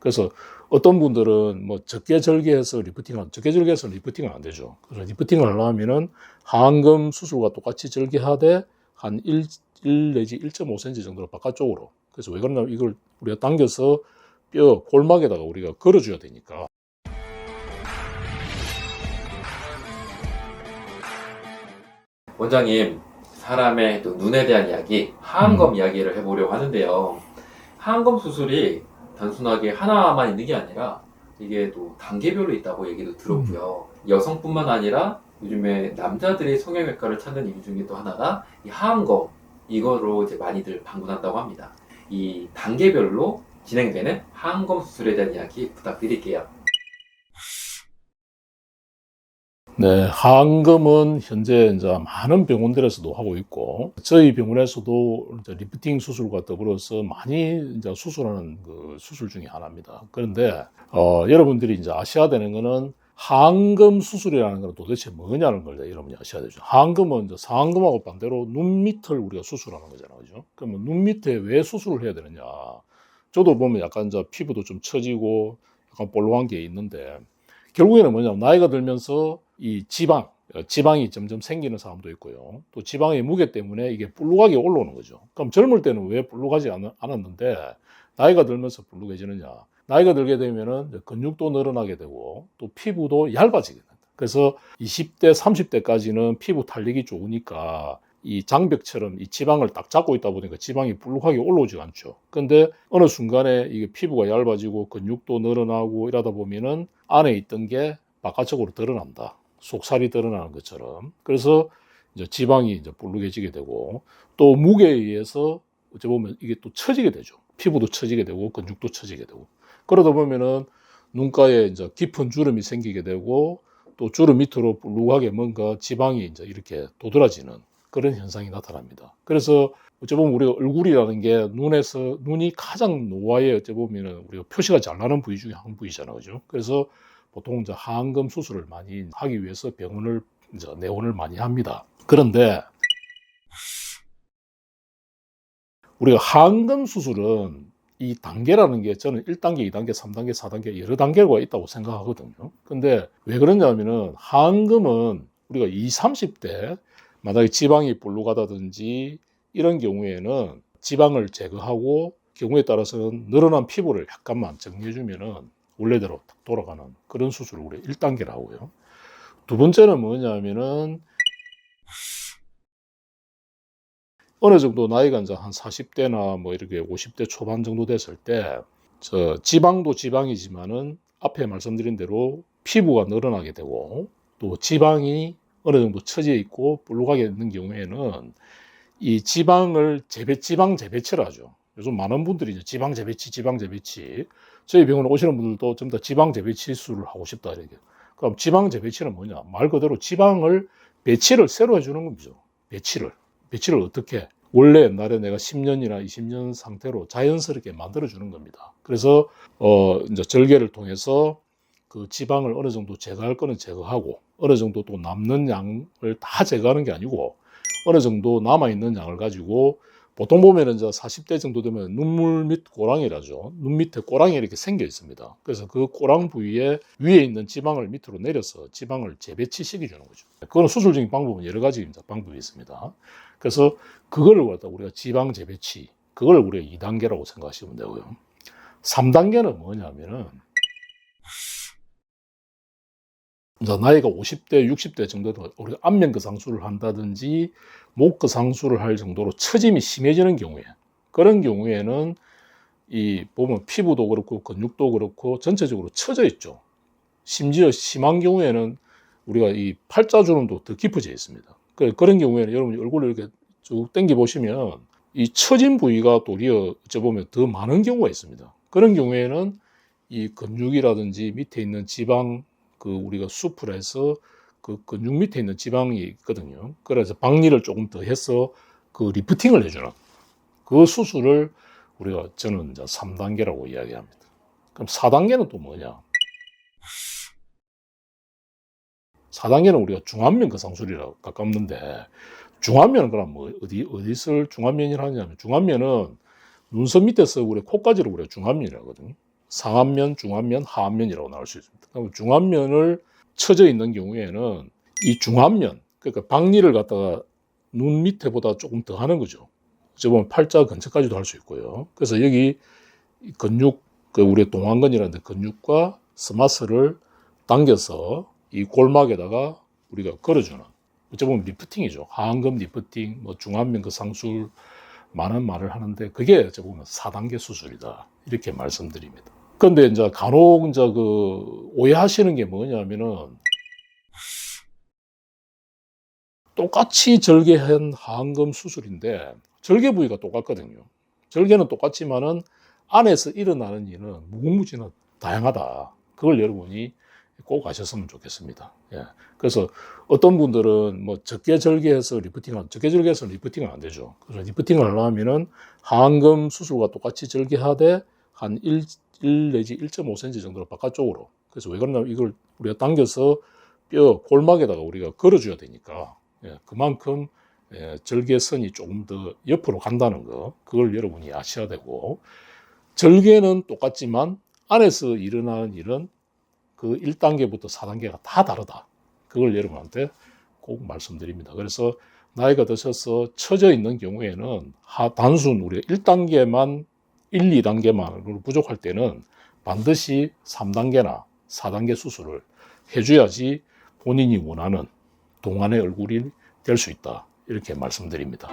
그래서 어떤 분들은 뭐 적게 절개해서 리프팅은 안 되죠. 그래서 리프팅을 하려면은 하안검 수술과 똑같이 절개하되 한 1 내지 1.5cm 정도로 바깥쪽으로. 그래서 왜 그러냐면 이걸 우리가 당겨서 뼈 골막에다가 우리가 걸어줘야 되니까. 원장님, 사람의 또 눈에 대한 이야기, 하안검 이야기를 해보려고 하는데요. 하안검 수술이 단순하게 하나만 있는 게 아니라 이게 또 단계별로 있다고 얘기도 들었고요. 여성뿐만 아니라 요즘에 남자들이 성형외과를 찾는 이유 중에 또 하나가 이 하안검, 이거로 이제 많이들 방문한다고 합니다. 이 단계별로 진행되는 하안검 수술에 대한 이야기 부탁드릴게요. 네, 하안검은 현재 이제 많은 병원들에서도 하고 있고, 저희 병원에서도 이제 리프팅 수술과 더불어서 많이 이제 수술하는 그 수술 중에 하나입니다. 그런데, 여러분들이 이제 아셔야 되는 거는 하안검 수술이라는 건 도대체 뭐냐는 걸 여러분이 아셔야 되죠. 하안검은 이제 상안검하고 반대로 눈 밑을 우리가 수술하는 거잖아요. 그죠? 그러면 눈 밑에 왜 수술을 해야 되느냐. 저도 보면 약간 이제 피부도 좀 처지고 약간 볼록한 게 있는데, 결국에는 뭐냐면 나이가 들면서 이 지방이 점점 생기는 사람도 있고요. 또 지방의 무게 때문에 이게 불룩하게 올라오는 거죠. 그럼 젊을 때는 왜 불룩하지 않았는데 나이가 들면서 불룩해지느냐. 나이가 들게 되면은 근육도 늘어나게 되고 또 피부도 얇아지게 된다. 그래서 20대, 30대까지는 피부 탄력이 좋으니까 이 장벽처럼 이 지방을 딱 잡고 있다 보니까 지방이 불룩하게 올라오지 않죠. 근데 어느 순간에 이게 피부가 얇아지고 근육도 늘어나고 이러다 보면은 안에 있던 게 바깥쪽으로 드러난다. 속살이 드러나는 것처럼. 그래서 이제 지방이 이제 불룩해지게 되고 또 무게에 의해서 어찌 보면 이게 또 처지게 되죠. 피부도 처지게 되고 근육도 처지게 되고. 그러다 보면은 눈가에 이제 깊은 주름이 생기게 되고 또 주름 밑으로 불룩하게 뭔가 지방이 이제 이렇게 도드라지는 그런 현상이 나타납니다. 그래서 어찌 보면 우리가 얼굴이라는 게 눈이 가장 노화에 어찌 보면 우리가 표시가 잘 나는 부위 중에 한 부위잖아요. 그죠? 그래서 보통 이제 하안검 수술을 많이 하기 위해서 병원을 이제 내원을 많이 합니다. 그런데 우리가 하안검 수술은 이 단계라는 게 저는 1단계, 2단계, 3단계, 4단계 여러 단계가 있다고 생각하거든요. 근데 왜 그러냐면은 하안검은 우리가 20, 30대 만약에 지방이 불룩하다든지 이런 경우에는 지방을 제거하고 경우에 따라서는 늘어난 피부를 약간만 정리해주면은 원래대로 돌아가는 그런 수술을 우리 1단계라고 하고요. 두 번째는 뭐냐면은 어느 정도 나이가 이제 한 40대나 뭐 이렇게 50대 초반 정도 됐을 때, 지방도 지방이지만은 앞에 말씀드린 대로 피부가 늘어나게 되고 또 지방이 어느 정도 처져 있고 불룩하게 있는 경우에는 이 지방 재배치를 하죠. 요즘 많은 분들이 이제 지방 재배치. 저희 병원에 오시는 분들도 좀 더 지방 재배치 수술을 하고 싶다 이렇게. 그럼 지방 재배치는 뭐냐? 말 그대로 지방을 배치를 새로 해주는 겁니다. 배치를 어떻게? 원래 옛날에 내가 10년이나 20년 상태로 자연스럽게 만들어주는 겁니다. 그래서, 이제 절개를 통해서 그 지방을 어느 정도 제거할 거는 제거하고, 어느 정도 또 남는 양을 다 제거하는 게 아니고, 어느 정도 남아있는 양을 가지고, 보통 보면은 이제 40대 정도 되면 눈물 밑 꼬랑이라죠. 눈 밑에 꼬랑이 이렇게 생겨 있습니다. 그래서 그 꼬랑 부위에 위에 있는 지방을 밑으로 내려서 지방을 재배치시켜주는 거죠. 그건 수술적인 방법은 여러 가지 방법이 있습니다. 그래서 그걸 갖다 우리가 지방 재배치, 그걸 우리가 2단계라고 생각하시면 되고요. 3단계는 뭐냐면은, 이제 나이가 50대, 60대 정도 되면 우리가 안면거상술을 한다든지 목거상술을 할 정도로 처짐이 심해지는 경우에, 그런 경우에는 이 보면 피부도 그렇고 근육도 그렇고 전체적으로 처져 있죠. 심지어 심한 경우에는 우리가 이 팔자주름도 더 깊어져 있습니다. 그런 경우에는 여러분이 얼굴을 이렇게 쭉 당겨 보시면 이 처진 부위가 도리어 어쩌보면 더 많은 경우가 있습니다. 그런 경우에는 이 근육이라든지 밑에 있는 지방, 그 우리가 수프를 해서 그 근육 밑에 있는 지방이 있거든요. 그래서 박리를 조금 더 해서 그 리프팅을 해주는 그 수술을 우리가 저는 이제 3단계라고 이야기합니다. 그럼 4단계는 또 뭐냐? 4단계는 우리가 중안면 거상술이라고 가깝는데, 중안면은 그럼 뭐 어디서 중안면이라 하냐면, 중안면은 눈썹 밑에서 우리 코까지를 우리가 중안면이라거든요. 상안면, 중안면, 하안면이라고 나올 수 있습니다. 그럼 중안면을 처져 있는 경우에는 이 중안면, 그러니까 박리를 갖다가 눈 밑에보다 조금 더 하는 거죠. 어찌 보면 팔자 근처까지도 할 수 있고요. 그래서 여기 근육, 우리 동안근이라는 근육과 스마스를 당겨서 이 골막에다가 우리가 걸어주는, 어찌 보면 리프팅이죠. 하안검 리프팅, 뭐 중안면 그 상술, 많은 말을 하는데 그게 어찌 보면 4단계 수술이다. 이렇게 말씀드립니다. 그런데 이제 간혹 이제 그 오해하시는 게 뭐냐면은 똑같이 절개한 하안검 수술인데 절개 부위가 똑같거든요. 절개는 똑같지만은 안에서 일어나는 일은 무궁무진한 다양하다. 그걸 여러분이 꼭 아셨으면 좋겠습니다. 예. 그래서 어떤 분들은 뭐 적게 절개해서 리프팅은 안 되죠. 그래서 리프팅을 하려면은 하안검 수술과 똑같이 절개하되 한 1 내지 1.5cm 정도로 바깥쪽으로. 그래서 왜 그러냐면 이걸 우리가 당겨서 뼈 골막에다가 우리가 걸어줘야 되니까, 예, 그만큼 절개선이 조금 더 옆으로 간다는 거, 그걸 여러분이 아셔야 되고, 절개는 똑같지만 안에서 일어나는 일은 그 1단계부터 4단계가 다 다르다. 그걸 여러분한테 꼭 말씀드립니다. 그래서 나이가 드셔서 처져 있는 경우에는 단순 우리가 1단계만 1, 2단계만으로 부족할 때는 반드시 3단계나 4단계 수술을 해줘야지 본인이 원하는 동안의 얼굴이 될 수 있다. 이렇게 말씀드립니다.